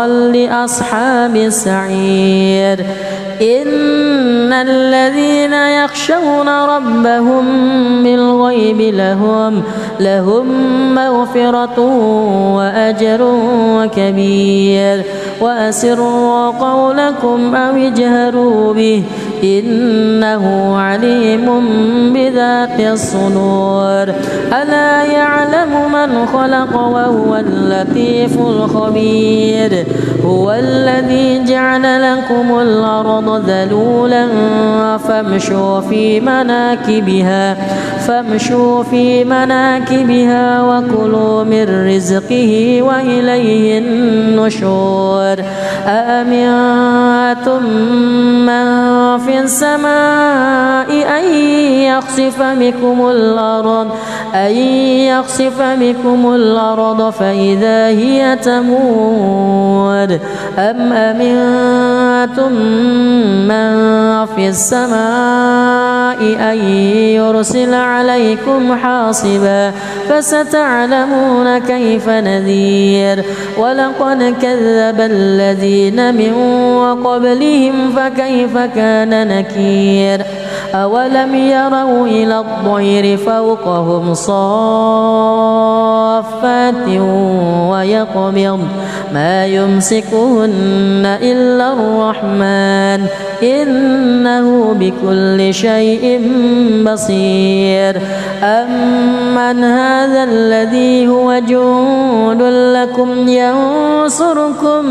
لأصحاب السعير إن الذين يخشون ربهم بالغيب لهم مغفرة وأجر كبير وأسروا قولكم أو اجهروا به إنه عليم بذات الصدور ألا يعلم من خلق وهو اللطيف الخبير هو الذي جعل لكم الأرض ذلولا فامشوا في مناكبها وكلوا من رزقه وإليه النشور أأمنتم من في السماء أن يخسف بكم الأرض فإذا هي تمور أم أمنتم من في السماء أن يرسل عليكم حاصبا فستعلمون كيف نذير ولقد كذب الذين من قبلهم فكيف كان نكير أولم يروا إلى الطير فوقهم صافات ويقبض ما يمسكهن إلا الرحمن إنه بكل شيء بصير أمن هذا الذي هو جند لكم ينصركم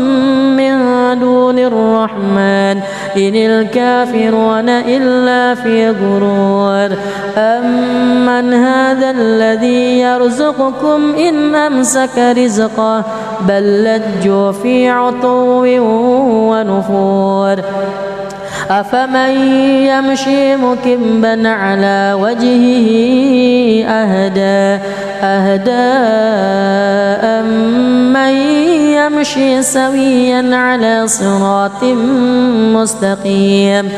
من دون الرحمن إن الكافرون إلا في غرور أمن هذا الذي يرزقكم إن أمسك رزقه بل لجوا في عتو ونفور أفمن يمشي مكبا على وجهه أهدى أمن يمشي سويا على صراط مستقيم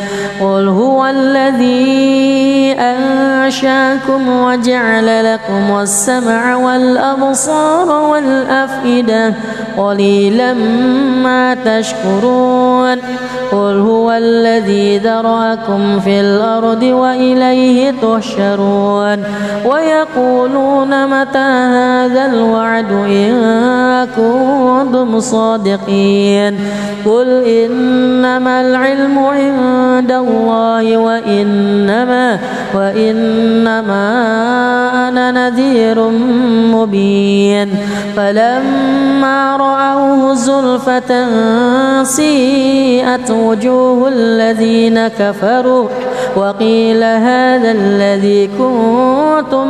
قل هو الذي أنشاكم وجعل لكم السمع والأبصار والأفئدة قليلا ما تشكرون قل هو الذي ذرأكم في الأرض وإليه تحشرون ويقولون متى هذا الوعد إن كنتم صادقين قل إنما العلم عند الله وإنما أنا نذير مبين فلما رأوه زلفة سيئت وجوه الذين كفروا وقيل هذا الذي كنتم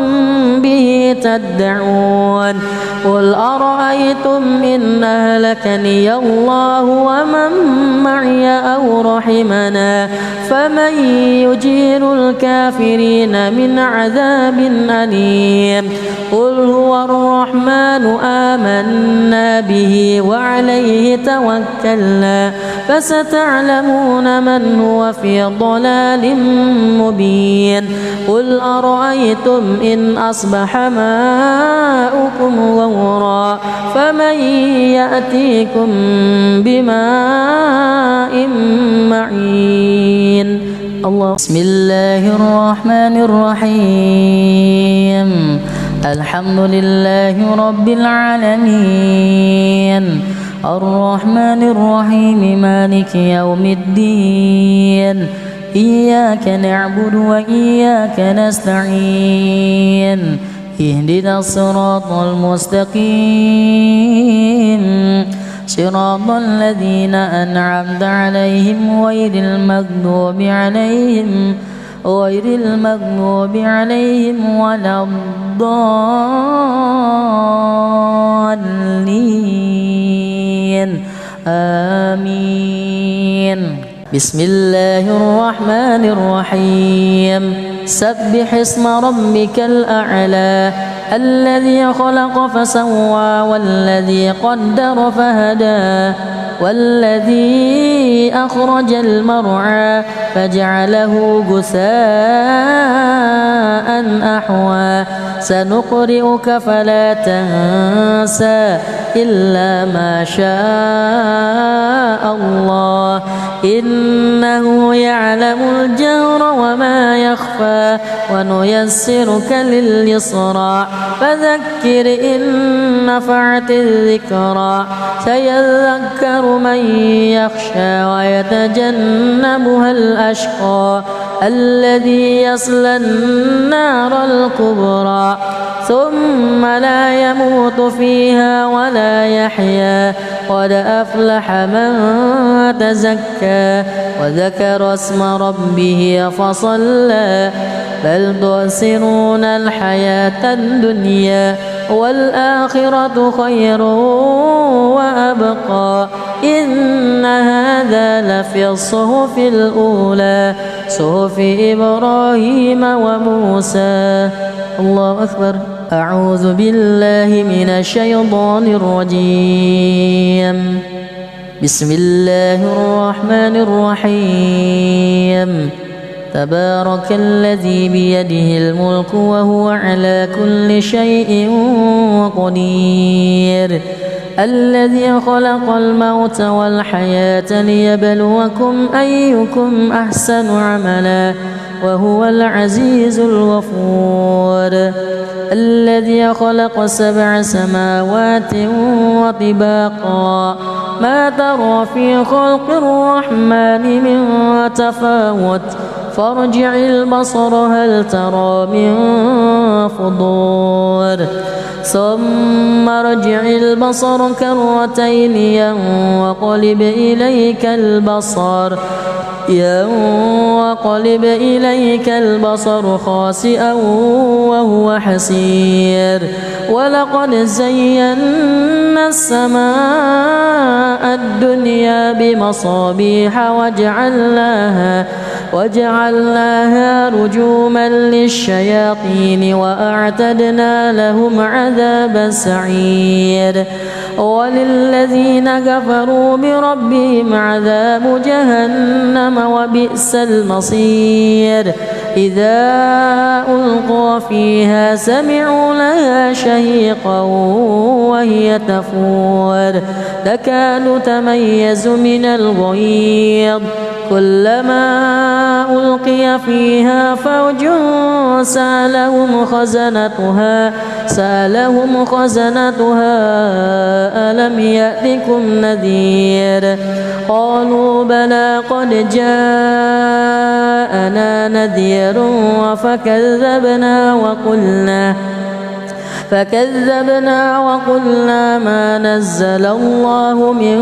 به تدعون قل أرأيتم إن أهلكني الله ومن معي أو رحمنا فمن يجير الكافرين من عذاب أليم قل هو الرحمن آمنا به وعليه توكلنا فستعلمون من هو في ضلال مبين قل أرأيتم إن أصبح ماؤكم غورا فمن يأتيكم بماء معين الله بسم الله الرحمن الرحيم الحمد لله رب العالمين الرحمن الرحيم مالك يوم الدين إياك نعبد وإياك نستعين اهدنا الصراط المستقيم صراط الذين أنعمت عليهم غير المغضوب عليهم ولا الضالين آمين بسم الله الرحمن الرحيم سبح اسم ربك الأعلى الذي خلق فسوى والذي قدر فهدى والذي أخرج المرعى فجعله غثاء أحوى سنقرئك فلا تنسى إلا ما شاء الله إنه يعلم الجهر وما يخفى ونيسرك لليسرى فذكر إن نفعت الذكرى سيذكر من يخشى ويتجنبها الأشقى الذي يصلى النار الكبرى ثم لا يموت فيها ولا يحيا قد أفلح من تزكى وذكر اسم ربه فصلى بل تؤثرون الحياة الدنيا والآخرة خير وأبقى إن هذا لفي الصحف الأولى صحف إبراهيم وموسى. الله أكبر. أعوذ بالله من الشيطان الرجيم. بسم الله الرحمن الرحيم. تبارك الذي بيده الملك وهو على كل شيء قدير الذي خلق الموت والحياة ليبلوكم أيكم أحسن عملا وهو العزيز الغفور الذي خلق 7 سماوات وطباقا ما ترى في خلق الرحمن من تفاوت فارجع البصر هل ترى من فطور ثم ارجع البصر كرتين ينقلب إليك البصر خاسئا وهو حسير ولقد زينا السماء الدنيا بمصابيح وجعلناها رجوما للشياطين وأعتدنا لهم عذاب السعير وللذين كفروا بربهم عذاب جهنم وبئس المصير إذا ألقوا فيها سمعوا لها شهيقا وهي تفور تكاد تميز من الغيظ كلما ألقي فيها فوج سألهم خزنتها ألم يأتكم نذير قالوا بلى قد جاءنا نذير فكذبنا وقلنا ما نزل الله من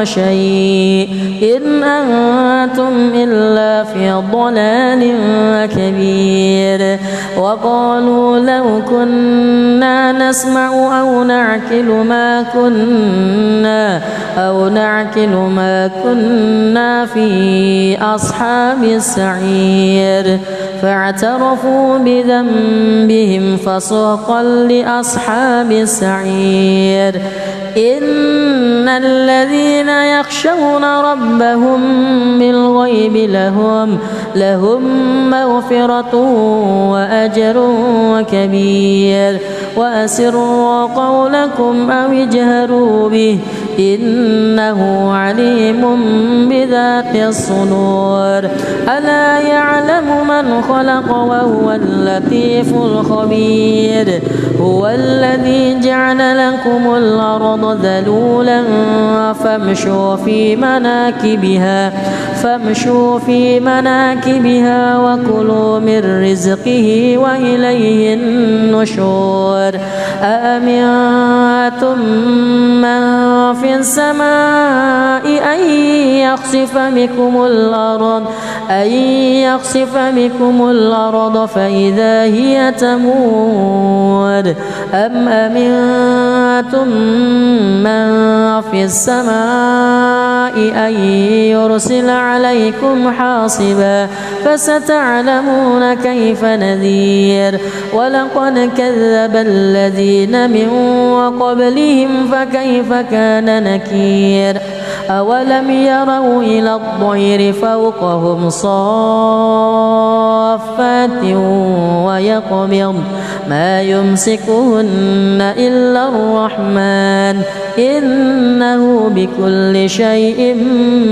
شيء إن أنتم إلا في ضلال كبير وقالوا لو كنا نسمع أو نعقل ما كنا في أصحاب السعير فاعترفوا بذنبهم فسحقا لأصحاب السعير إن الذين يخشون ربهم بالغيب لهم مغفرة وأجر كبير وأسروا قولكم أو اجهروا به إنه عليم بذات الصدور ألا يعلم من خلق وهو اللطيف الخبير هو الذي جعل لكم الأرض ذلولا فامشوا في مناكبها وكلوا من رزقه وإليه النشور أأمنتم من في السماء أن يخسف بكم الأرض فإذا هي تمور أم أمنتم من في السماء أن يرسل عليكم حاصبا فستعلمون كيف نذير ولقد كذب الذين من قبلهم فكيف كان نكير أولم يروا إلى الطير فوقهم صافات ويقبض ما يمسكهن إلا الرحمن إنه بكل شيء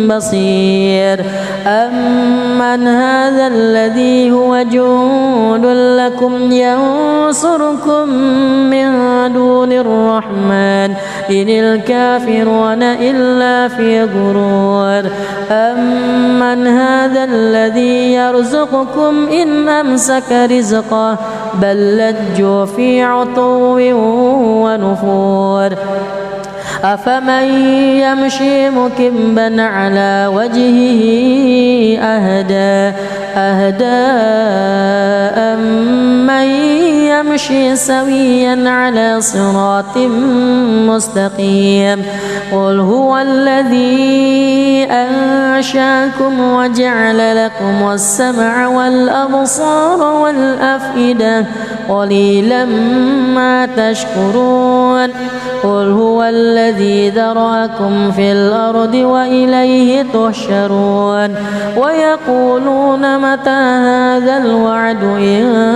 بصير أمن هذا الذي هو جند لكم ينصركم من دون الرحمن إن الكافرون إلا في غرور أمن هذا الذي يرزقكم إن أمسك رزقه بل لجوا في عتو ونفور أفمن يمشي مكبا على وجهه أهدى أمن يمشي سويا على صراط مستقيم قل هو الذي أنشاكم وجعل لكم السمع والأبصار والأفئدة قليلا ما تشكرون قل هو الذي ذرأكم في الأرض وإليه تحشرون ويقولون متى هذا الوعد إن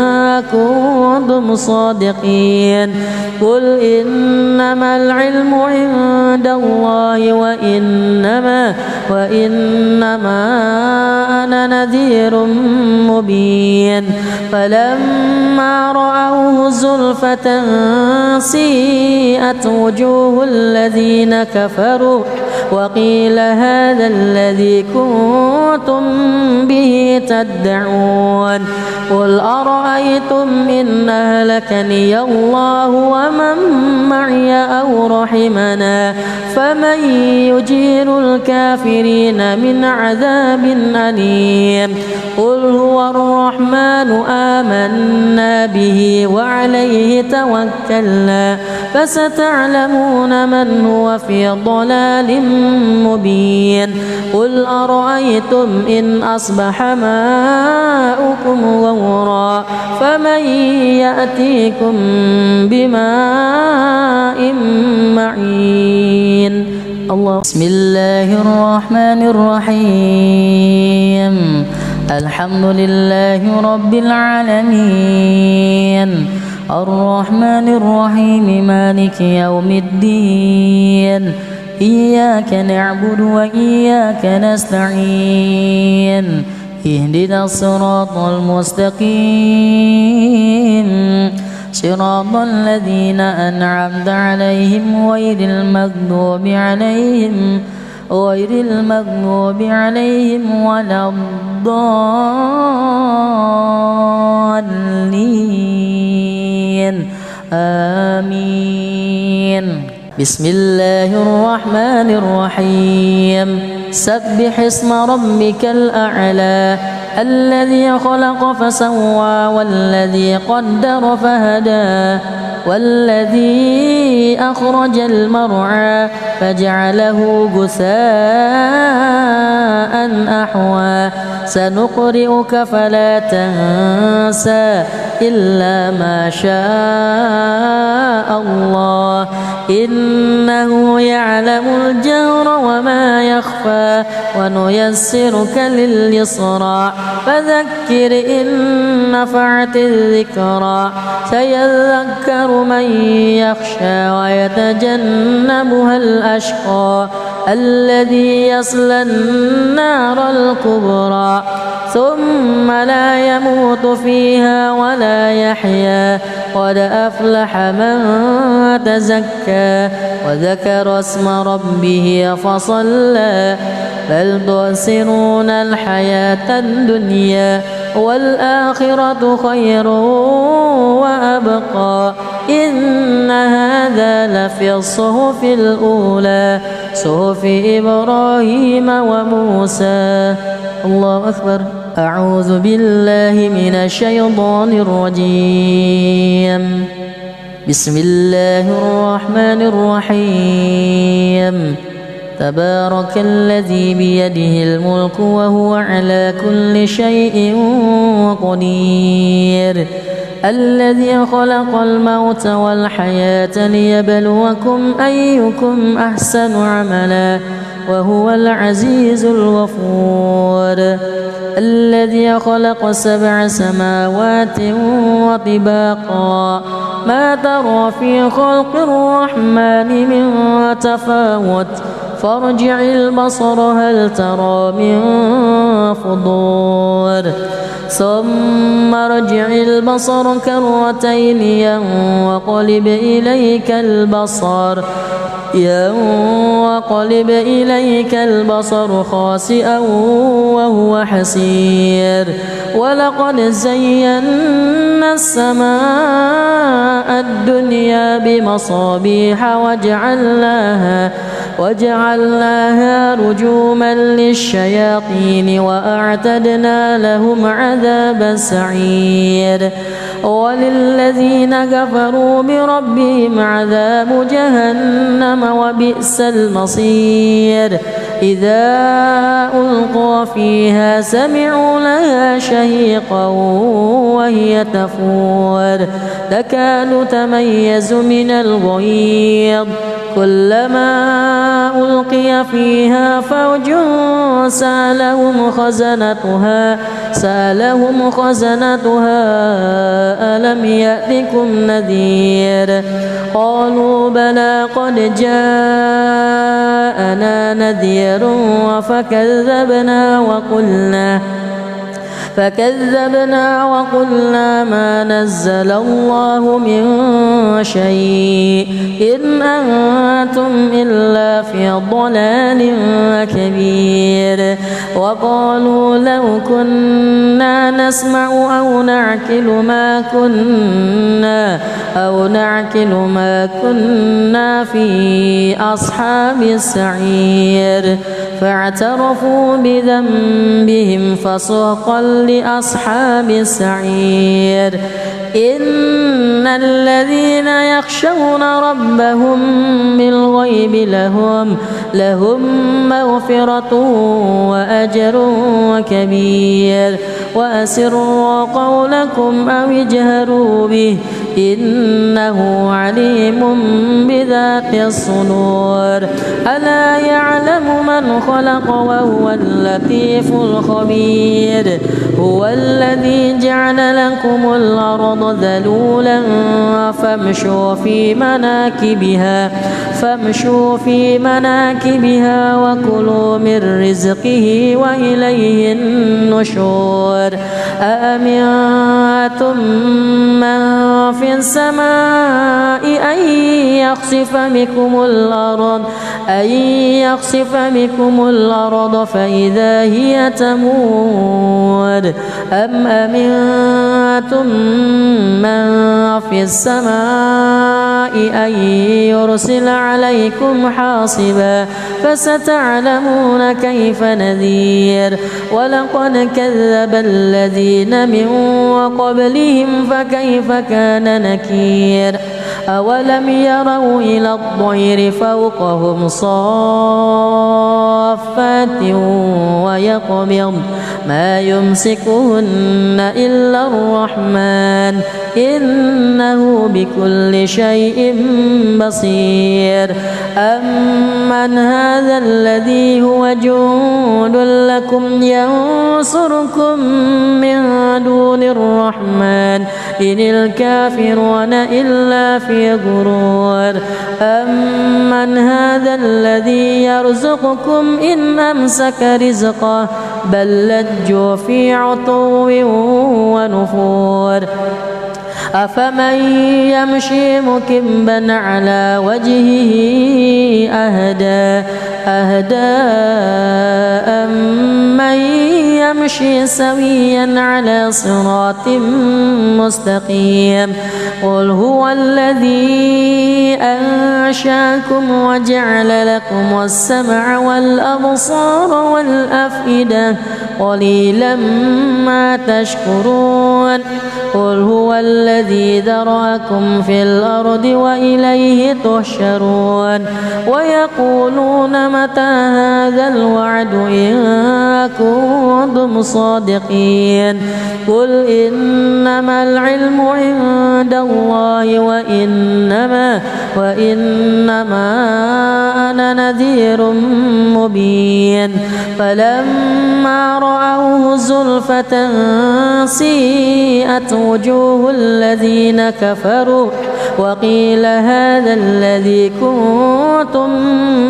كنتم صادقين قل إنما العلم عند الله وإنما أنا نذير مبين فلما رأوه زلفة سيئت وجوه الذين كفروا وقيل هذا الذي كنتم به تدعون قل أرأيتم إن أهلكني الله ومن معي أو رحمنا فمن يجير الكافرين من عذاب أليم قل هو الرحمن آمنا به وعليه توكلنا فستعلمون من هو في ضلال مبين قل أرأيتم إن أصبح ماؤكم غورا فمن يأتيكم بماء معين الله بسم الله الرحمن الرحيم الحمد لله رب العالمين الرحمن الرحيم مالك يوم الدين إياك نعبد وإياك نستعين اهدنا الصراط المستقيم صراط الذين أنعمت عليهم غير المغضوب عليهم ولا الضالين آمين بسم الله الرحمن الرحيم سبح اسم ربك الأعلى الذي خلق فسوى والذي قدر فهدى والذي أخرج المرعى فجعله غثاء أحوى سنقرئك فلا تنسى إلا ما شاء الله إنه يعلم الجهر وما يخفى ونيسرك لليسرى فذكر إن نفعت الذكرى سيذكر من يخشى ويتجنبها الأشقى الذي يصلى النار الكبرى ثم لا يموت فيها ولا يحيا قد أفلح من تزكى وذكر اسم ربه فصلى بل تؤثرون الحياة الدنيا والآخرة خير وأبقى إن هذا لفي الصحف الأولى صحف إبراهيم وموسى الله أكبر أعوذ بالله من الشيطان الرجيم بسم الله الرحمن الرحيم تبارك الذي بيده الملك وهو على كل شيء قدير الذي خلق الموت والحياة ليبلوكم أيكم أحسن عملا وهو العزيز الغفور. الذي خلق 7 سماوات وطباقا ما ترى في خلق الرحمن من تفاوت فارجع البصر هل ترى من فطور ثم ارجع البصر كرتين ينقلب إليك البصر خاسئا وهو حسير ولقد زينا السماء الدنيا بمصابيح وجعلناها رجوما للشياطين وأعتدنا لهم عذاب السعير وللذين كفروا بربهم عذاب جهنم وبئس المصير. إذا ألقوا فيها سمعوا لها شهيقا وهي تفور تكاد تميز من الغيظ كلما ألقي فيها فوج سألهم خزنتها ألم يأتكم نذير قالوا بلى قد جاءنا نذير فكذبنا وقلنا ما نزل الله من شيء إن أنتم إلا في ضلال كبير. وقالوا لو كنا نسمع أو نعقل ما كنا في أصحاب السعير فاعترفوا بذنبهم فسحقا لأصحاب السعير. إن الذين يخشون ربهم بالغيب لهم مغفرة وأجر كبير. وأسروا قولكم أو اجهروا به إنه عليم بذات الصدور. ألا يعلم من خلق وهو اللطيف الخبير. هو الذي جعل لكم الأرض ذلولا فامشوا في مناكبها وكلوا من رزقه وإليه النشور. أأمنتم من في السماء أن يخسف بكم الأرض فإذا هي تمور أم أمنتم من في السماء أن يرسل عليكم حاصبا فستعلمون كيف نذير. ولقد كذب الذين من قبلهم فكيف كان نكير. أولم يروا إلى الطير فوقهم صافات ويقبض ما يمسكهن إلا الرحمن إنه بكل شيء بصير. أمن هذا الذي هو جند لكم ينصركم من دون الرحمن إن الكافرون إلا في غرور. أمن هذا الذي يرزقكم إن أمسك رزقه بل لجوا في عتو ونفور. أفمن يمشي مكبا على وجهه أهدى أمن يمشي سويا على صراط مستقيم. قل هو الذي أنشاكم وجعل لكم السمع والأبصار والأفئدة قليلا ما تشكرون. قل هو الذي ذرأكم في الأرض وإليه تحشرون ويقولون متى هذا الوعد إن كنتم صادقين قل إنما العلم عند الله وإنما أنا نذير مبين فلما رأوه زلفة سيئت وجوه الذين كفروا وقيل هذا الذي كنتم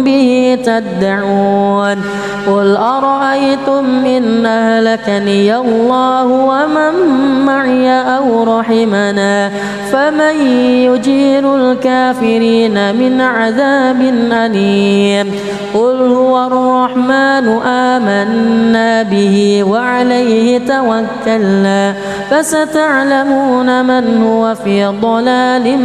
به تدعون قل أرأيتم إن أهلكني الله ومن معي أو رحمنا فمن يجير الكافرين من عذاب أليم قل هو الرحمن آمنا به وعليه توكلنا فستعلمون من هو في ضلال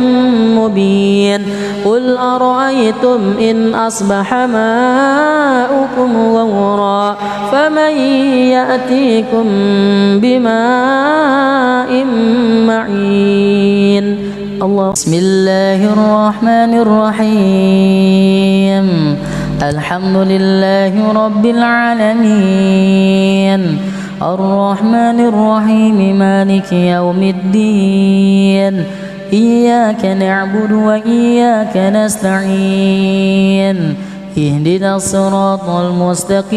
مبين قل أرأيتم إن أصبح ماؤكم غورا فمن يأتيكم بماء معين الله بسم الله الرحمن الرحيم الحمد لله رب العالمين الرحمن الرحيم مالك يوم الدين إياك نعبد وإياك نستعين اهدنا الصراط المستقيم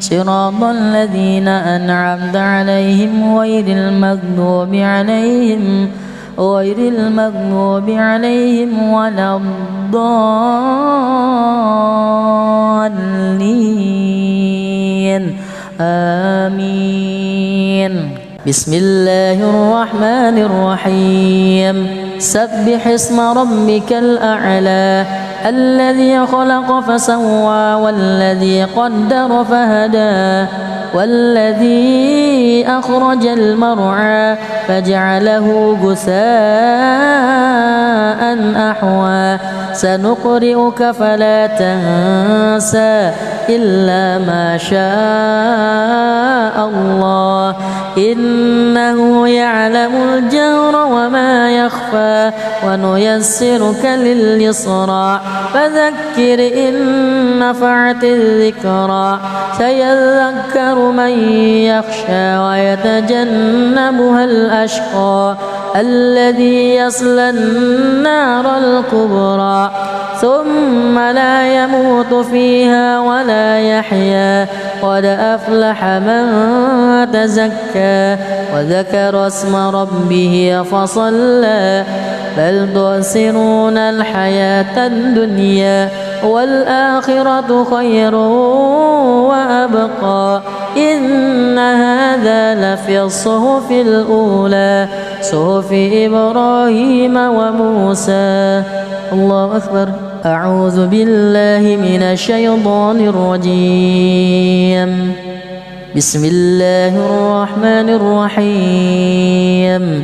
صراط الذين أنعمت عليهم غير المغضوب عليهم ولا الضالين آمين بسم الله الرحمن الرحيم سبح اسم ربك الأعلى الذي خلق فسوى والذي قدر فهدى والذي أخرج المرعى فجعله غثاء أحوى سنقرئك فلا تنسى إلا ما شاء الله إنه يعلم الجهر وما يخفى ونيسرك لليسرى فذكر إن نفعت الذكرى سيذكر من يخشى ويتجنبها الأشقى الذي يصلى النار الكبرى ثم لا يموت فيها ولا يحيا قد أفلح من تزكى وذكر اسم ربه فصلى بل تؤثرون الحياة الدنيا والآخرة خير وأبقى إن هذا لفي الصحف الأولى صحف إبراهيم وموسى الله أكبر أعوذ بالله من الشيطان الرجيم بسم الله الرحمن الرحيم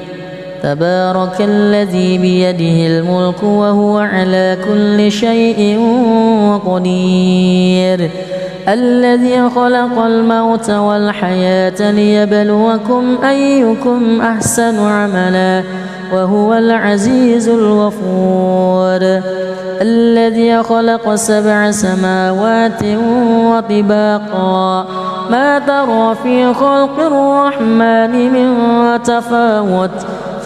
تبارك الذي بيده الملك وهو على كل شيء قدير الذي خلق الموت والحياة ليبلوكم أيكم أحسن عملا وهو العزيز الغفور الذي خلق 7 سماوات وطباقا ما ترى في خلق الرحمن من تفاوت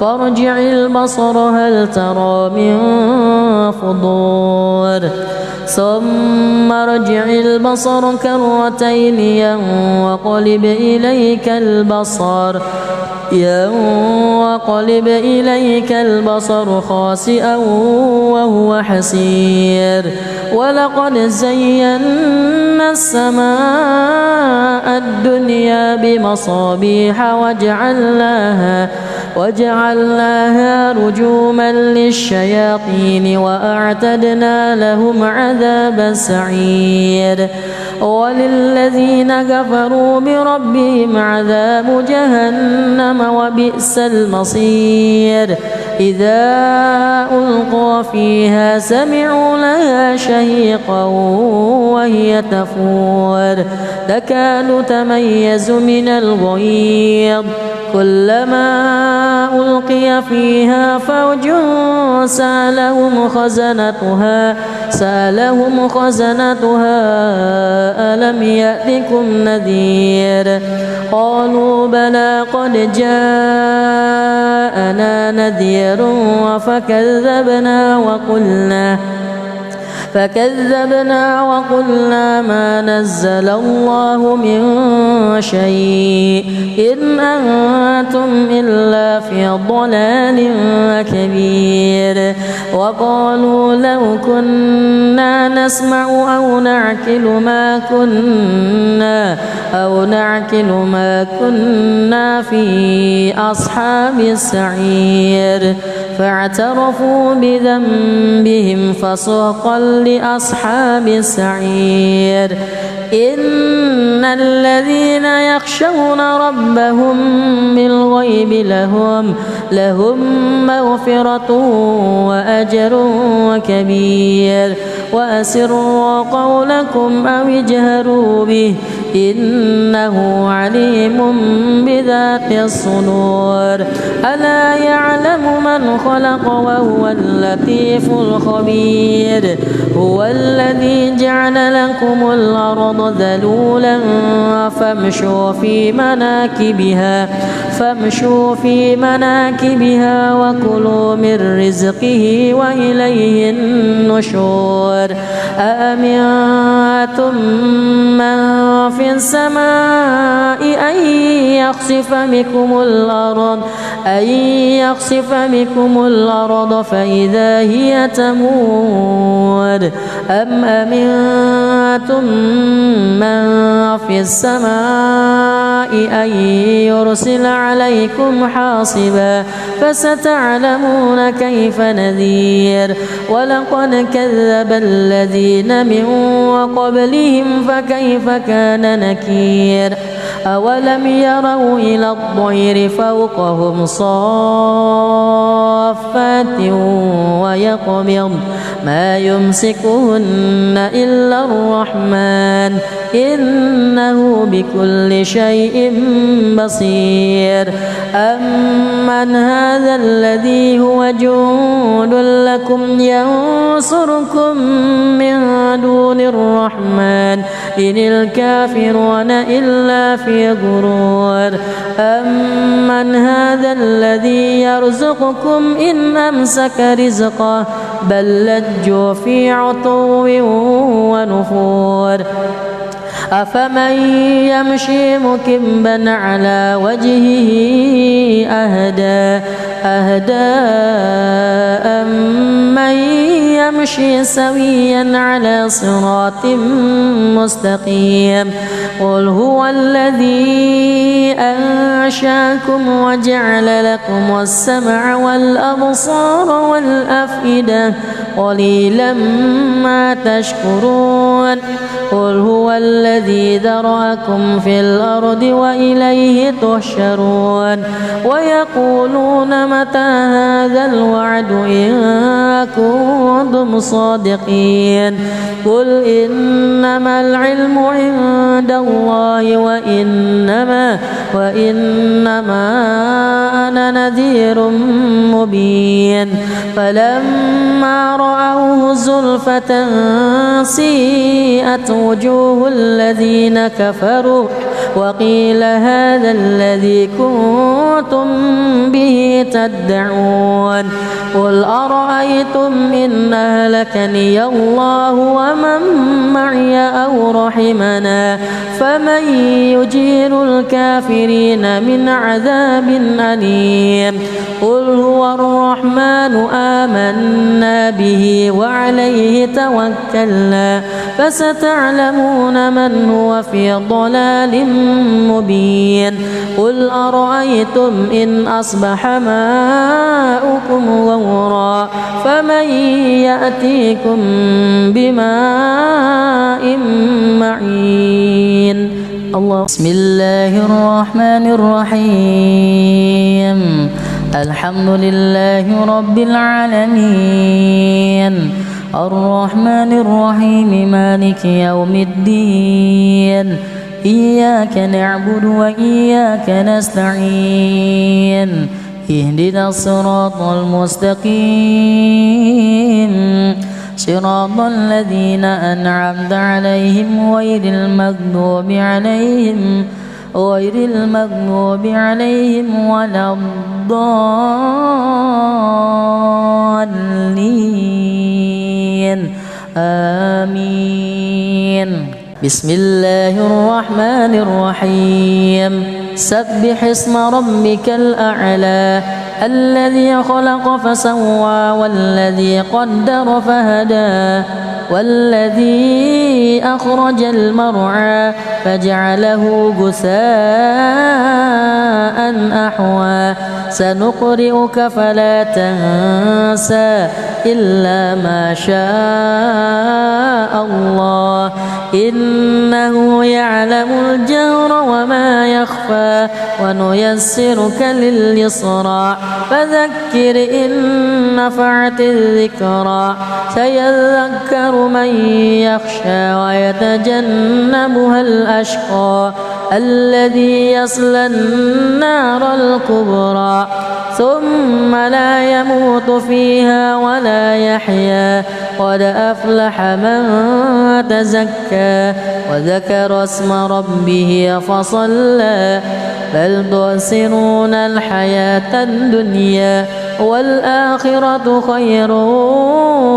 فارجع البصر هل ترى من فطور ثم ارجع البصر كرتين ينقلب إليك البصر خاسئا وهو حسير ولقد زينا السماء الدنيا بمصابيح وجعلناها رجوما للشياطين وأعتدنا لهم عذاب السعير وللذين كفروا بربهم عذاب جهنم وبئس المصير إذا ألقوا فيها سمعوا لها شهيقا وهي تفور تكاد تميز من الغيظ كلما ألقي فيها فوج سألهم خزنتها ألم يأتكم نذير قالوا بلى قد جاءنا نذير فكذبنا وقلنا ما نزل الله من شيء إن أنتم إلا في ضلال كبير وقالوا لو كنا نسمع أو نعقل ما كنا في أصحاب السعير فاعترفوا بذنبهم فسحقا لأصحاب السعير إن الذين يخشون ربهم بالغيب لهم مغفرة وأجر كبير وأسروا قولكم أو اجهروا به إنه عليم بذات الصدور ألا يعلم من خلق وهو اللطيف الخبير هو الذي جعل لكم الأرض ذلولا فامشوا في مناكبها وكلوا من رزقه وإليه النشور أأمنتم من في السماء أن يخسف بكم الأرض فإذا هي تمور أم أمنتم من في السماء أن يرسل عليكم حاصبا فستعلمون كيف نذير ولقد كذب الذين من قبلهم فكيف كان نكير أولم يروا إلى الطير فوقهم صافات ويقبض ما يمسكهن إلا الرحمن إنه بكل شيء بصير أمن هذا الذي هو جند لكم ينصركم من دون الرحمن إن الكافرون إلا في غرور أمن هذا الذي يرزقكم إن أمسك رزقه بل لجوا في عتو ونفور أفمن يمشي مكبا على وجهه أهدى أمن يمشي سويا على صراط مستقيم قل هو الذي أنشاكم وجعل لكم السمع والأبصار والأفئدة قليلا ما تشكرون قل هو الذي ذرأكم في الأرض وإليه تحشرون ويقولون متى هذا الوعد إن كنتم صادقين قل إنما العلم عند الله وإنما أنا نذير مبين فلما رأوه زلفة سيئت وجوه الذين كفروا وقيل هذا الذي كنتم به تدعون قل أرأيتم إن أهلكني الله ومن معي أو رحمنا فمن يجير الكافرين من عذاب أليم قل هو الرحمن آمنا به وعليه توكلنا فستعلمون من هو في ضلال مبين قل أرأيتم إن أصبح ماؤكم غورا فمن يأتيكم بماء معين الله بسم الله الرحمن الرحيم الحمد لله رب العالمين الرحمن الرحيم مالك يوم الدين إياك نعبد وإياك نستعين اهدنا الصراط المستقيم صراط الذين أنعمت عليهم غير المغضوب عليهم ولا الضالين آمين. بسم الله الرحمن الرحيم سبح اسم ربك الأعلى الذي خلق فسوى والذي قدر فهدى والذي أخرج المرعى فجعله غثاء أحوى سنقرئك فلا تنسى إلا ما شاء الله إنه يعلم الجهر وما يخفى ونيسرك لليسرى فذكر إن نفعت الذكرى سيذكر من يخشى ويتجنبها الأشقى الذي يصلى النار الكبرى ثم لا يموت فيها ولا يحيا قد أفلح من تزكى وذكر اسم ربه فصلى بل تؤثرون الحياة الدنيا والآخرة خير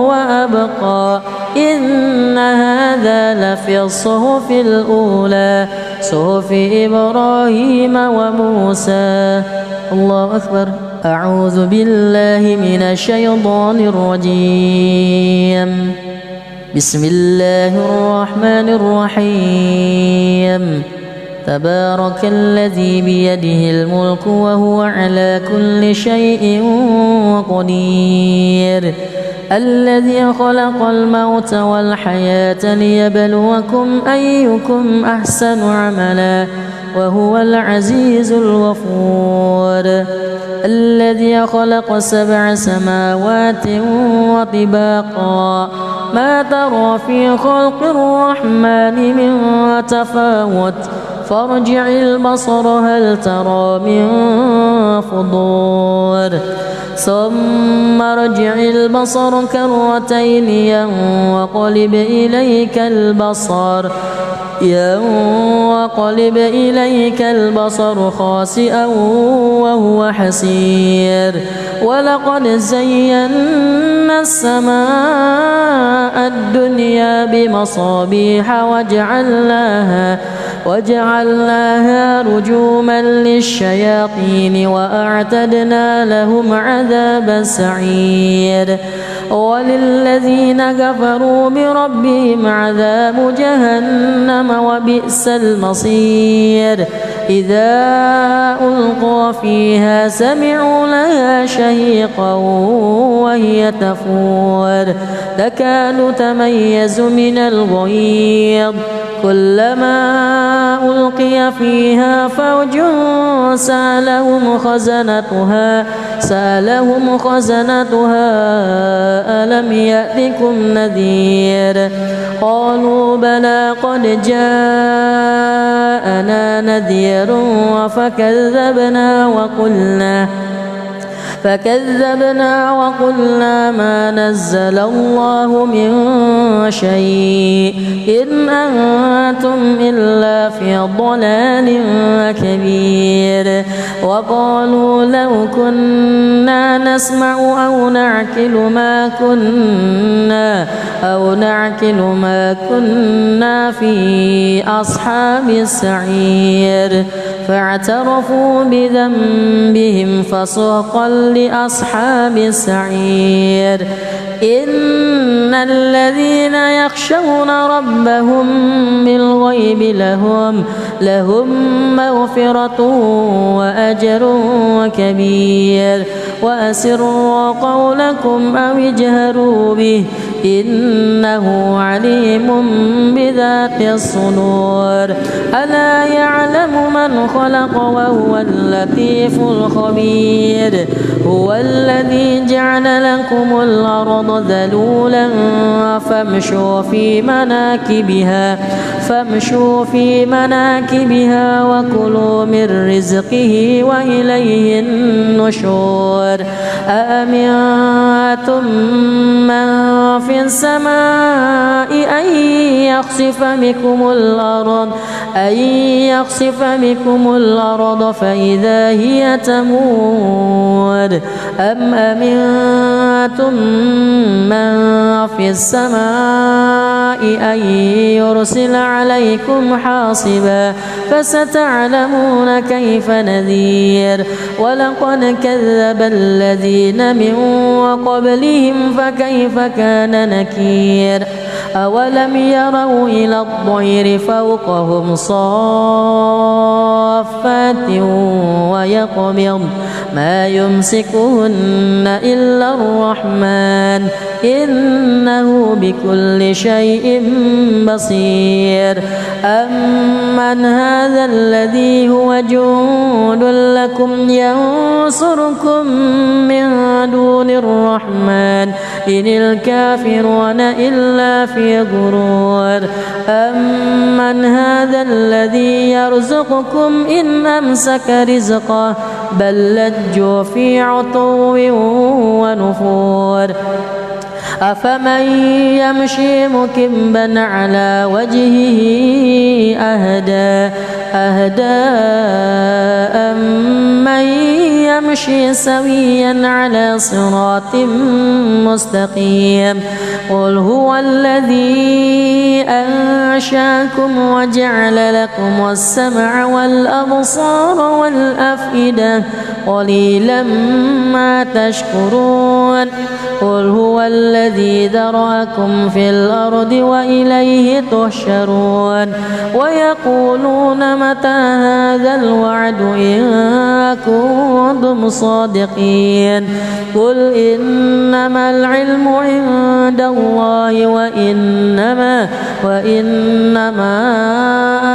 وأبقى إن هذا لفي الصحف الأولى صحف إبراهيم وموسى. الله أكبر. أعوذ بالله من الشيطان الرجيم. بسم الله الرحمن الرحيم. تبارك الذي بيده الملك وهو على كل شيء قدير الذي خلق الموت والحياة ليبلوكم أيكم أحسن عملا وهو العزيز الغفور الذي خلق 7 سماوات وطباقا ما ترى في خلق الرحمن من تفاوت فارجع البصر هل ترى من فطور ثم ارجع البصر كرتين ينقلب إليك البصر خاسئا وهو حسير ولقد زينا السماء الدنيا بمصابيح وجعلناها رجوما للشياطين وأعتدنا لهم عذاب السعير وللذين كفروا بربهم عذاب جهنم وبئس المصير إذا ألقوا فيها سمعوا لها شهيقا وهي تفور تكاد تميز من الغيظ كلما ألقي فيها فوج سألهم خزنتها ألم يأتكم نذير قالوا بلى قد جاءنا نذير فكذبنا وقلنا ما نزل الله من شيء إن أنتم إلا في ضلال كبير وقالوا لو كنا نسمع أو نعقل ما كنا في أصحاب السعير فاعترفوا بذنبهم فسحقا لأصحاب السعير إن الذين يخشون ربهم بالغيب لهم مغفرة وأجر كبير وأسروا قولكم أو اجهروا به إنه عليم بذات الصدور ألا يعلم من خلق وهو اللطيف الخبير هو الذي جعل لكم الأرض ذلولا فامشوا في مناكبها وكلوا من رزقه وإليه النشور أأمنتم من في السماء أن يخسف بكم الأرض فإذا هي تمور أم أمنتم من في السماء أن يرسل عليكم حاصبا فستعلمون كيف نذير ولقد كذب الذين من قبلهم فكيف كان نكير أولم يروا إلى الطير فوقهم صافات ويقبض ما يمسكهن إلا الرحمن إنه بكل شيء بصير أمن هذا الذي هو جند لكم ينصركم من دون الرحمن إن الكافرون إلا في غرور أمن هذا الذي يرزقكم إن أمسك رزقه بل لجوا في عتو ونفور أفمن يمشي مكبا على وجهه أهدى أمن يمشي سويا على صراط مستقيم قل هو الذي أنشاكم وجعل لكم السمع والأبصار والأفئدة قليلا ما تشكرون قل هو الذي ذرأكم في الأرض وإليه تحشرون ويقولون متى هذا الوعد إن كنتم صادقين قل إنما العلم عند الله وإنما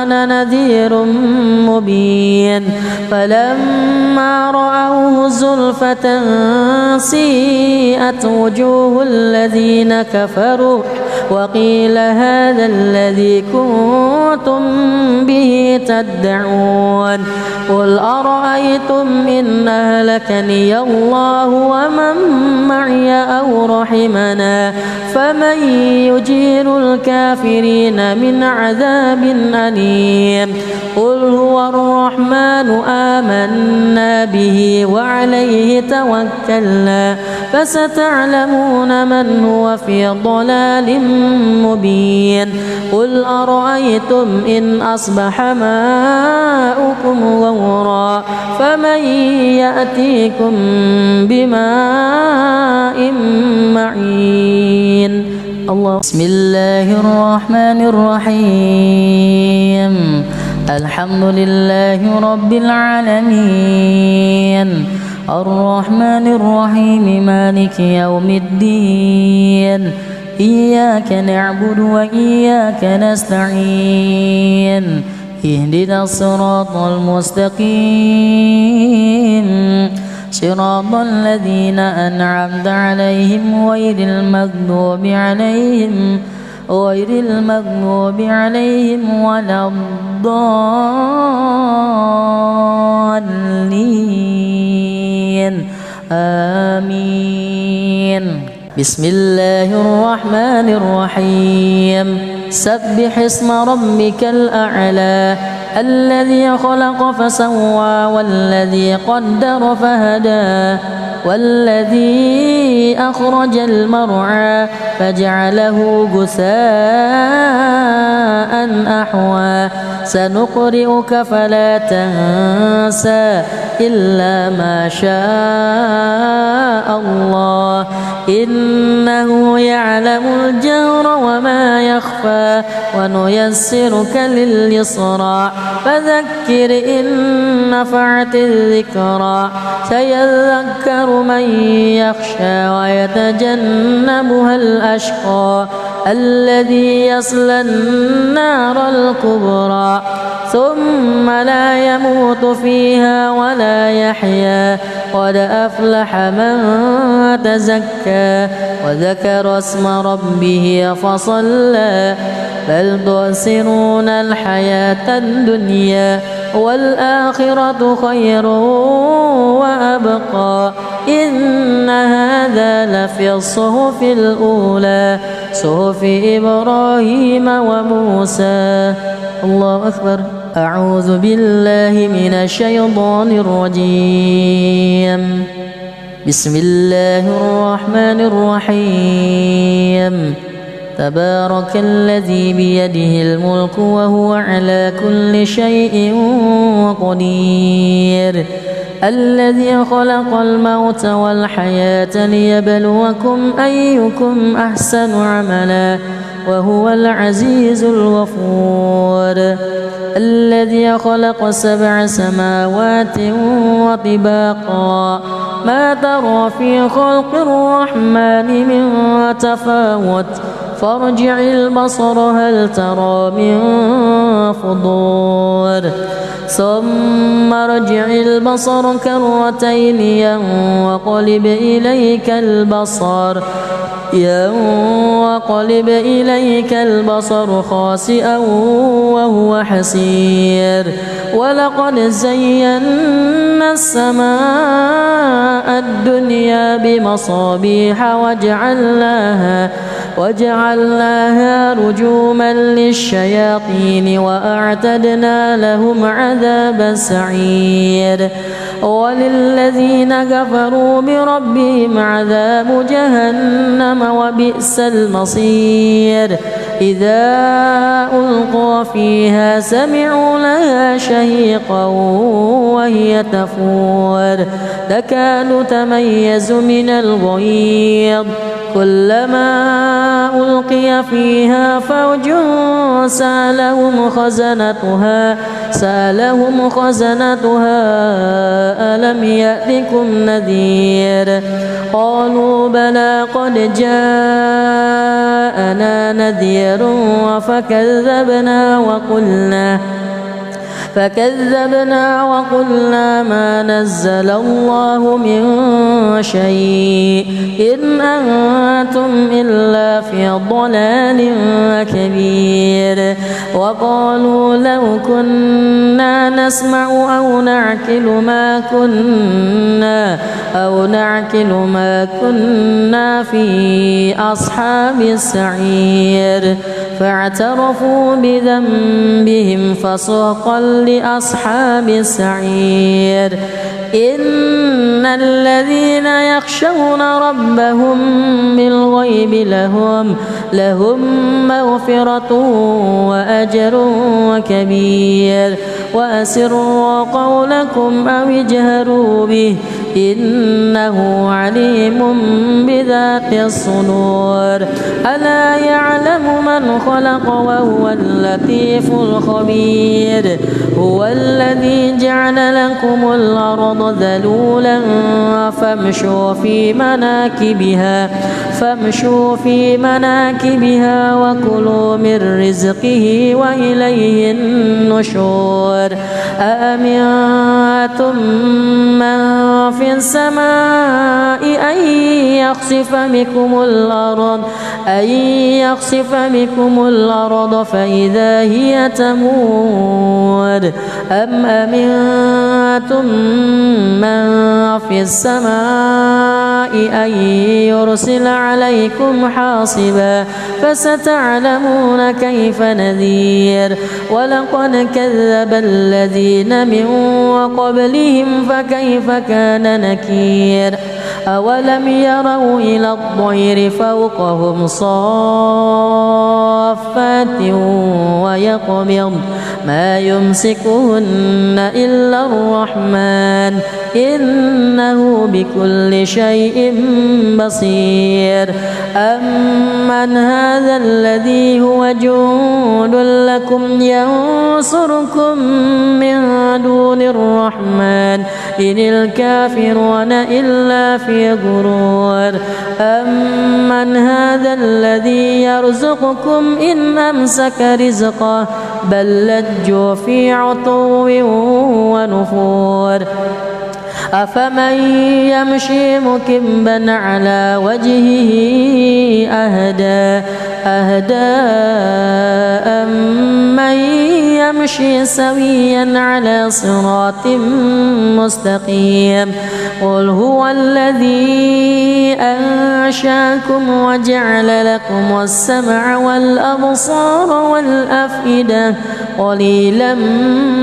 أنا نذير مبين فلما رأوه زلفة سيئت وجوه الذين كفروا وقيل هذا الذي كنتم به تدعون قل أرأيتم إن أهلكني الله ومن معي أو رحمنا فمن يجير الكافرين من عذاب أليم قل هو الرحمن آمنا به وعليه توكلنا فستعلمون من هو في ضلال مبين قل أرأيتم إن أصبح ماؤكم غورا فمن يأتيكم بماء معين الله بسم الله الرحمن الرحيم الحمد لله رب العالمين الرحمن الرحيم مالك يوم الدين إياك نعبد وإياك نستعين اهدنا الصراط المستقيم صراط الذين أنعمت عليهم غير المغضوب عليهم ولا الضالين آمين بسم الله الرحمن الرحيم سبح اسم ربك الأعلى الذي خلق فسوى والذي قدر فهدى والذي أخرج المرعى فجعله غثاء أحوى سنقرئك فلا تنسى إلا ما شاء الله إنه يعلم الجهر وما يخفى ونيسرك لليسرى فذكر إن نفعت الذكرى سيذكر من يخشى ويتجنبها الأشقى الذي يصلى النار الكبرى ثم لا يموت فيها ولا يحيا قد أفلح من تزكى وذكر اسم ربه فصلى بل تؤثرون الحياة الدنيا والآخرة خير وأبقى إن هذا لفي الصحف الأولى صحف إبراهيم وموسى. الله أكبر. أعوذ بالله من الشيطان الرجيم. بسم الله الرحمن الرحيم. تبارك الذي بيده الملك وهو على كل شيء قدير الذي خلق الموت والحياة ليبلوكم أيكم أحسن عملا وهو العزيز الغفور الذي خلق 7 سماوات وطباقا ما ترى في خلق الرحمن من تفاوت فارجع البصر هل ترى من فطور ثم ارجع البصر كرتين ينقلب إليك البصر خاسئا وهو حسير ولقد زينا السماء الدنيا بمصابيح وجعلناها رجوما للشياطين وأعتدنا لهم عذاب السعير وللذين كفروا بربهم عذاب جهنم وبئس المصير إذا ألقوا فيها سمعوا لها شهيقا وهي تفور تكاد تميز من الغيظ كلما ألقي فيها فوج سألهم خزنتها ألم يأتكم نذير قالوا بلى قد جاءنا نذير فكذبنا وقلنا ما نزل الله من شيء إن أنتم إلا في ضلال كبير وقالوا لو كنا نسمع أو نعقل ما كنا في أصحاب السعير فاعترفوا بذنبهم فسحقا لأصحاب السعير إن الذين يخشون ربهم بالغيب لهم مغفرة وأجر كبير وأسروا قولكم أو اجهروا به إنه عليم بذات الصدور ألا يعلم من خلق وهو اللطيف الخبير هو الذي جعل لكم الأرض ذلولا فامشوا في مناكبها وكلوا من رزقه وإليه النشور أأمنتم من في السماء أن يخسف بكم الأرض فإذا هي تمور أم أمنتم من في السماء أن يرسل عليكم حاصبا فستعلمون كيف نذير ولقد كذب الذين من قبلهم فكيف كان نكير أولم يروا إلى الطير فوقهم صافات ويقبض ما يمسكهن إلا الرحمن إنه بكل شيء بصير أمن هذا الذي هو جند لكم ينصركم من دون الرحمن إن الكافرون إلا في غرور أمن هذا الذي يرزقكم إن أمسك رزقه بل لجوا في عتو ونفور أفمن يمشي مكبا على وجهه أهدى أمن يمشي سويا على صراط مستقيم قل هو الذي أنشاكم وجعل لكم السمع والأبصار والأفئدة قليلا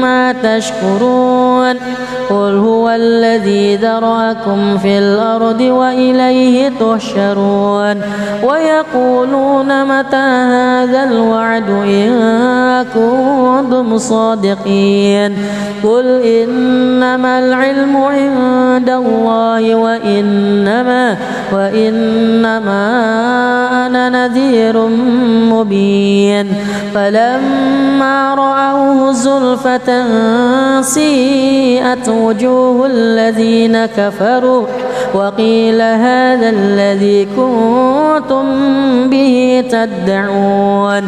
ما تشكرون قل هو الذي ذرأكم في الأرض وإليه تحشرون ويقولون متى هذا الوعد إن كنتم صادقين قل إنما العلم عند الله وإنما أنا نذير مبين فلما رأوه زلفة سيئت وجوه الذين كفروا وقيل هذا الذي كنتم به تدعون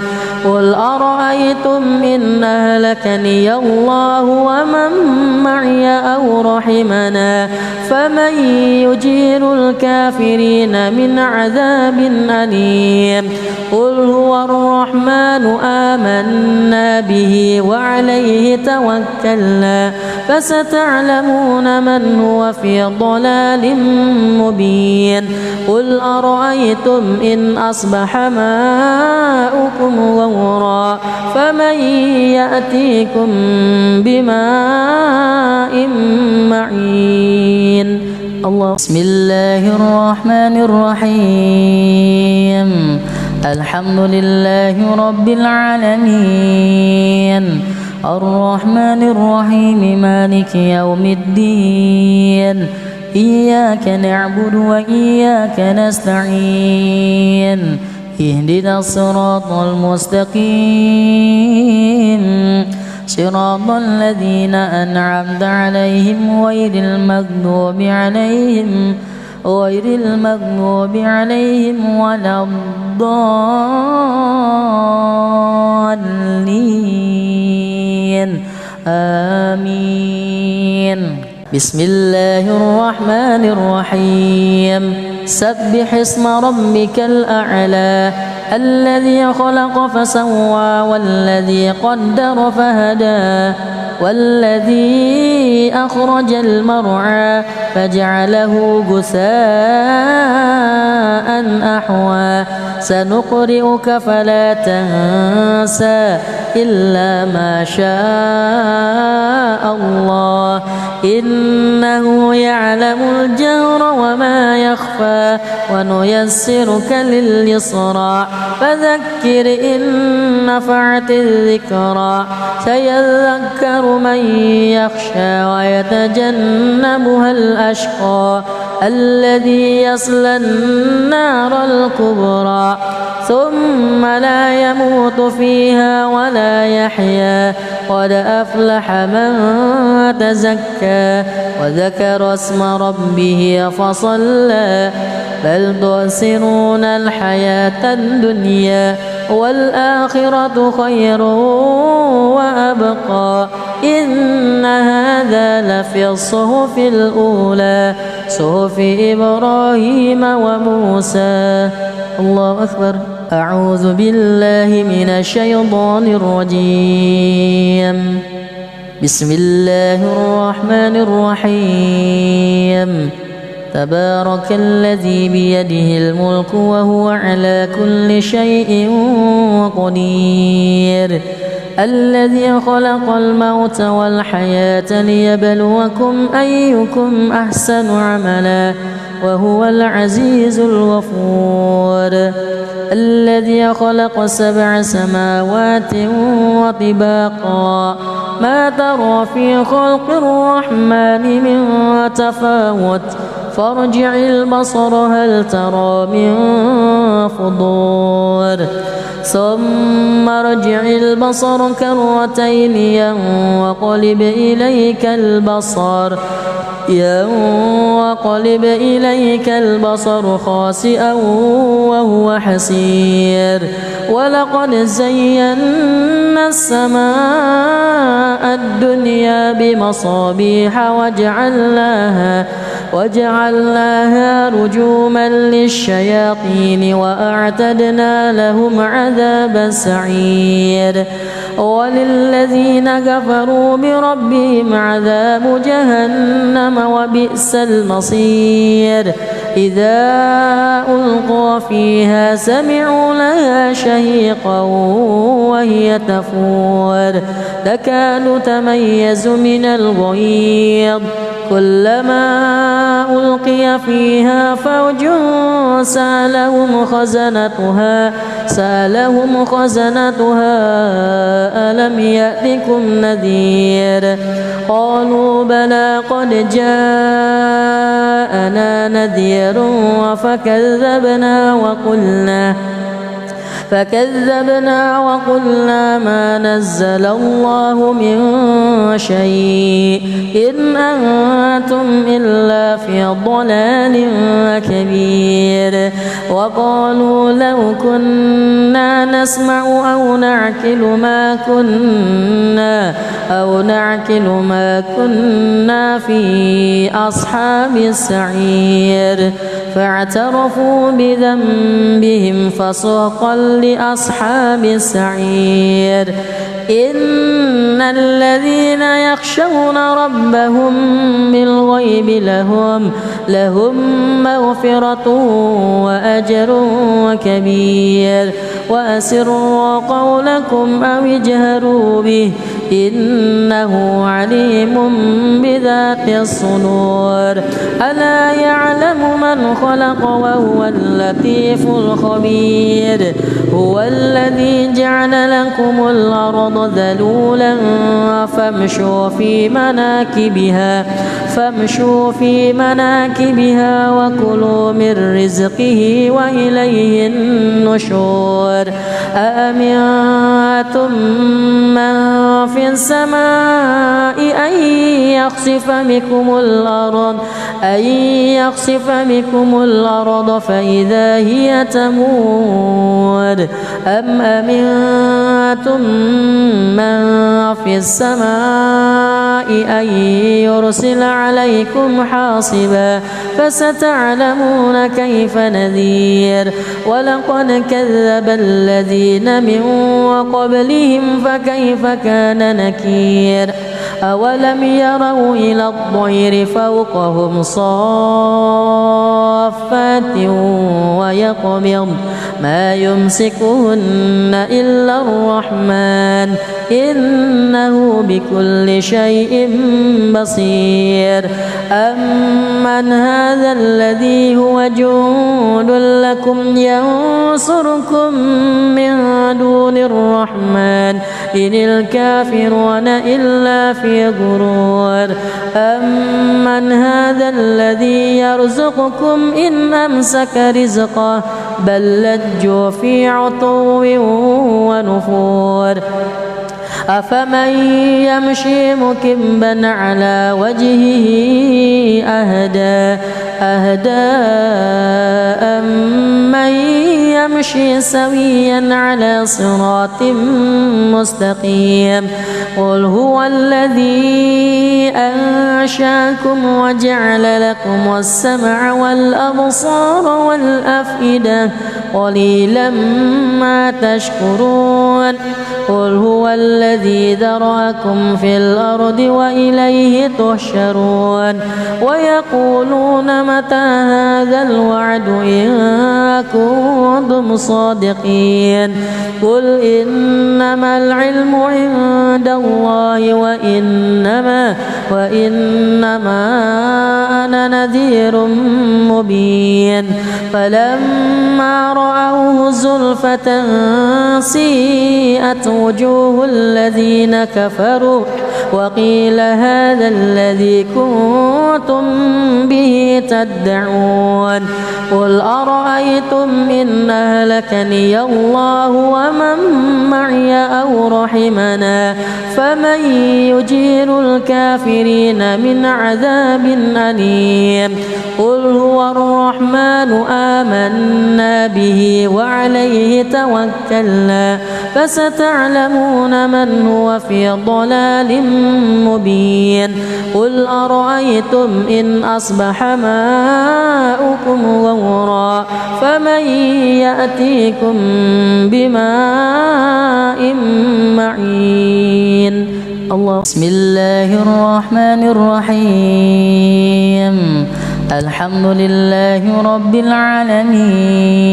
قل أرأيتم إن أهلكني الله ومن معي أو رحمنا فمن يجير الكافرين من عذاب أليم قل هو الرحمن آمنا به وعليه توكلنا فستعلمون من هو في ضلال مبين قل أرأيتم إن أصبح ماؤكم غورا فمن يأتيكم بماء معين الله بسم الله الرحمن الرحيم الحمد لله رب العالمين الرحمن الرحيم مالك يوم الدين إياك نعبد وإياك نستعين اهدنا الصراط المستقيم صراط الذين أنعمت عليهم غير المغضوب عليهم ولا الضالين آمين بسم الله الرحمن الرحيم سبح اسم ربك الأعلى الذي خلق فسوى والذي قدر فهدى والذي أخرج المرعى فجعله غثاء أحوى سنقرئك فلا تنسى إلا ما شاء الله إنه يعلم الجهر وما يخفى ونيسرك لليسرى فذكر إن نفعت الذكرى سيذكر من يخشى ويتجنبها الأشقى الذي يصلى النار الكبرى ثم لا يموت فيها ولا يحيا قد أفلح من تزكى وذكر اسم ربه فصلى بل تؤثرون الحياة الدنيا والآخرة خير وأبقى إن هذا لفي الصحف الأولى صحف إبراهيم وموسى الله أكبر أعوذ بالله من الشيطان الرجيم بسم الله الرحمن الرحيم تبارك الذي بيده الملك وهو على كل شيء قدير الذي خلق الموت والحياة ليبلوكم أيكم أحسن عملا وهو العزيز الغفور الذي خلق 7 سماوات وطباقا ما ترى في خلق الرحمن من تفاوت فارجع البصر هل ترى من فطور ثم ارجع البصر كرتين ينقلب إليك البصر خاسئا وهو حسير ولقد زينا السماء الدنيا بمصابيح وجعلناها رجوما للشياطين وأعتدنا لهم عذاب السعير وللذين كفروا بربهم عذاب جهنم وبئس المصير إذا ألقوا فيها سمعوا لها شهيقا وهي تفور تكاد تميز من الغيظ كلما ألقي فيها فوج سألهم خزنتها ألم يأتكم نذير قالوا بلى قد جاءنا نذير فكذبنا وقلنا ما نزل الله من شيء إن أنتم إلا في ضلال كبير وقالوا لو كنا نسمع أو نعقل ما كنا في أصحاب السعير فاعترفوا بذنبهم فسحقا لأصحاب السعير إن الذين يخشون ربهم بالغيب لهم مغفرة وأجر كبير وأسروا قولكم أو اجهروا به إنه عليم بذات الصدور ألا يعلم من خلق وهو اللطيف الخبير هو الذي جعل لكم الأرض ذلولا فامشوا في مناكبها وكلوا من رزقه وإليه النشور أأمنتم من في السماء أن يخسف بكم الأرض فإذا هي تمور أم أمنتم من في السماء أن يرسل عليكم حاصبا فستعلمون كيف نذير ولقد كذب الذين من قبلهم فكيف كان نكير أولم يروا إلى الطير فوقهم صافات ويقبض ما يمسكهن إلا الرحمن إنه بكل شيء بصير أمن هذا الذي هو جند لكم ينصركم من دون الرحمن إن الكافرون إلا في غرور أمن هذا الذي يرزقكم إن أمسك رزقه بل لجوا في عتو ونفور أفمن يمشي مكبا على وجهه أهدى أمن يمشي سويا على صراط مستقيم قل هو الذي أنشاكم وجعل لكم السمع والأبصار والأفئدة قليلا ما تشكرون قل هو الذي ذرأكم في الأرض وإليه تحشرون ويقولون متى هذا الوعد إن كنتم صادقين قل إنما العلم عند الله وإنما أنا نذير مبين فلما رأوه زلفة سيئت وجوه الذين كفروا وقيل هذا الذي كنتم به تدعون قل أرأيتم إن أهلكني الله ومن معي أو رحمنا فمن يجير الكافرين من عذاب أليم قل هو الرحمن آمنا به وعليه توكلنا فستعلمون من هو في ضلال مبين قل أرأيتم إن أصبح ماؤكم غورا فمن يأتيكم بماء معين الله بسم الله الرحمن الرحيم الحمد لله رب العالمين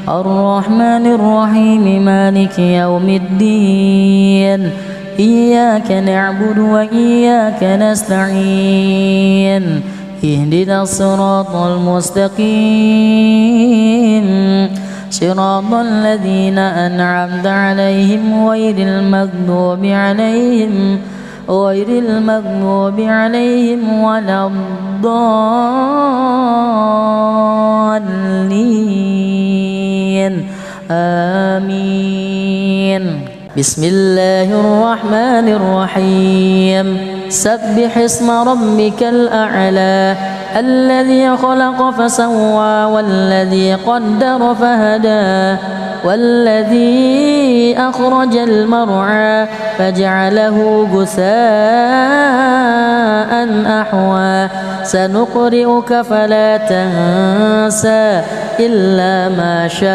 الرحمن الرحيم مالك يوم الدين إياك نعبد وإياك نستعين اهدنا الصراط المستقيم صراط الذين أنعمت عليهم غير المغضوب عليهم ولا الضالين آمين بسم الله الرحمن الرحيم سبح اسم ربك الأعلى الذي خلق فسوى والذي قدر فهدى والذي أخرج المرعى فجعله غثاء أحوى سنقرئك فلا تنسى إلا ما شاء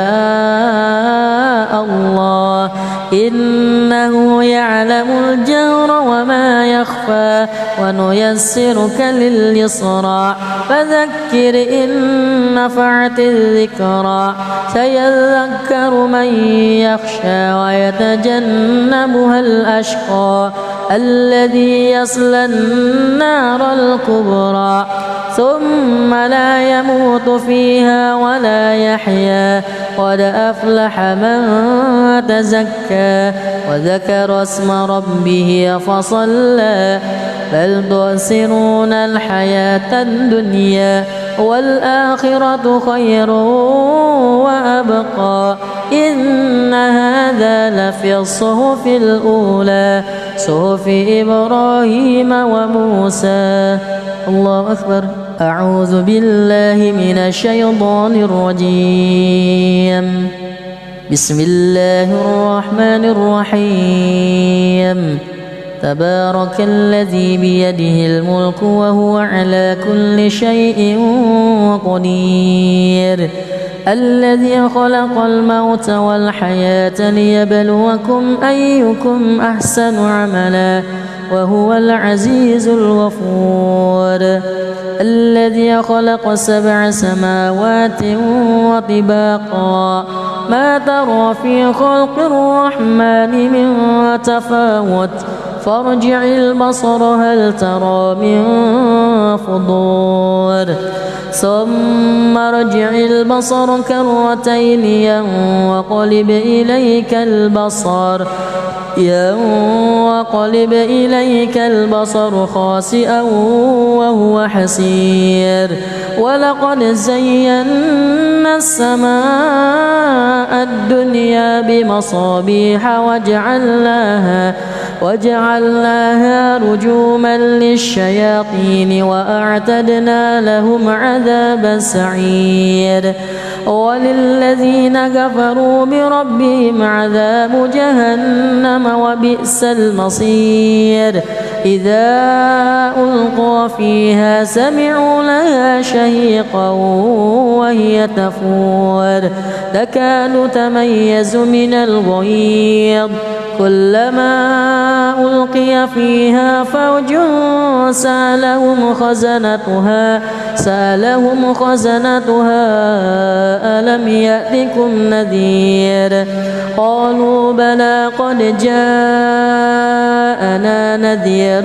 الله إنه يعلم الجهر وما يخفى ونيسرك لليسرى فذكر إن نفعت الذكرى سيذكر من يخشى ويتجنبها الأشقى الذي يصلى النار الكبرى ثم لا يموت فيها ولا يحيا قد أفلح من تزكى وذكر اسم ربه فصلى بل تؤثرون الحياة الدنيا والآخرة خير وأبقى إن هذا لفي الصحف الأولى صحف إبراهيم وموسى الله أكبر أعوذ بالله من الشيطان الرجيم بسم الله الرحمن الرحيم تبارك الذي بيده الملك وهو على كل شيء قدير الذي خلق الموت والحياة ليبلوكم أيكم أحسن عملا وهو العزيز الغفور الذي خلق 7 سماوات وطباقا ما ترى في خلق الرحمن من تفاوت فارجع البصر هل ترى من فطور ثم ارجع البصر كرتين ينقلب إليك البصر خاسئا وهو حسير ولقد زينا السماء الدنيا بمصابيح وجعلناها رجوما للشياطين وأعتدنا لهم عذاب السعير وللذين كفروا بربهم عذاب جهنم وبئس المصير إذا ألقوا فيها سمعوا لها شهيقا وهي تفور تكاد تميز من الغيظ كلما ألقي فيها فوج سألهم خزنتها ألم يأتكم نذير قالوا بلى قد جاءنا نذير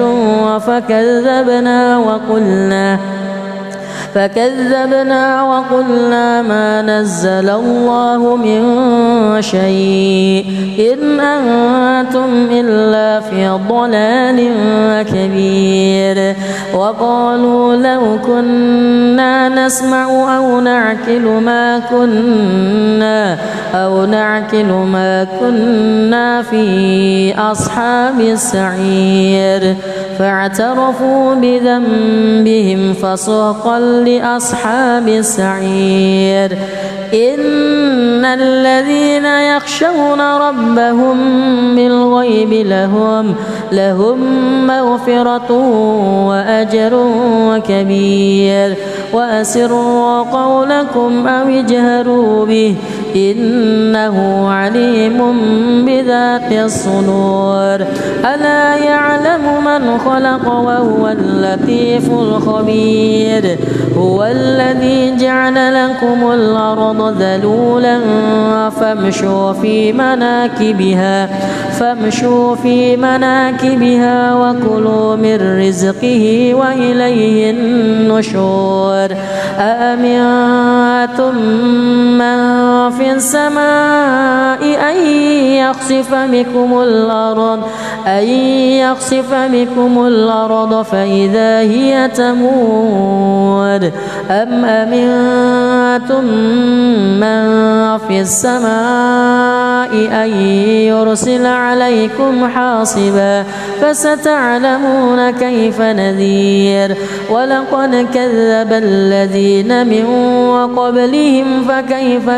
فكذبنا وقلنا ما نزل الله من شيء إن أنتم إلا في ضلال كبير وقالوا لو كنا نسمع أو نعقل ما كنا في أصحاب السعير فاعترفوا بذنبهم فسحقا لأصحاب السعير إن الذين يخشون ربهم بالغيب لهم مغفرة وأجر كبير وأسروا قولكم أو اجهروا به إنه عليم بذات الصدور ألا يعلم من خلق وهو اللطيف الخبير هو الذي جعل لكم الأرض ذلولا فامشوا في مناكبها وكلوا من رزقه وإليه النشور أأمنتم من في السماء أن يخسف بكم الأرض فإذا هي تمور أم أمنتم من في السماء أن يرسل عليكم حاصبا فستعلمون كيف نذير ولقد كذب الذين من قبلهم فكيف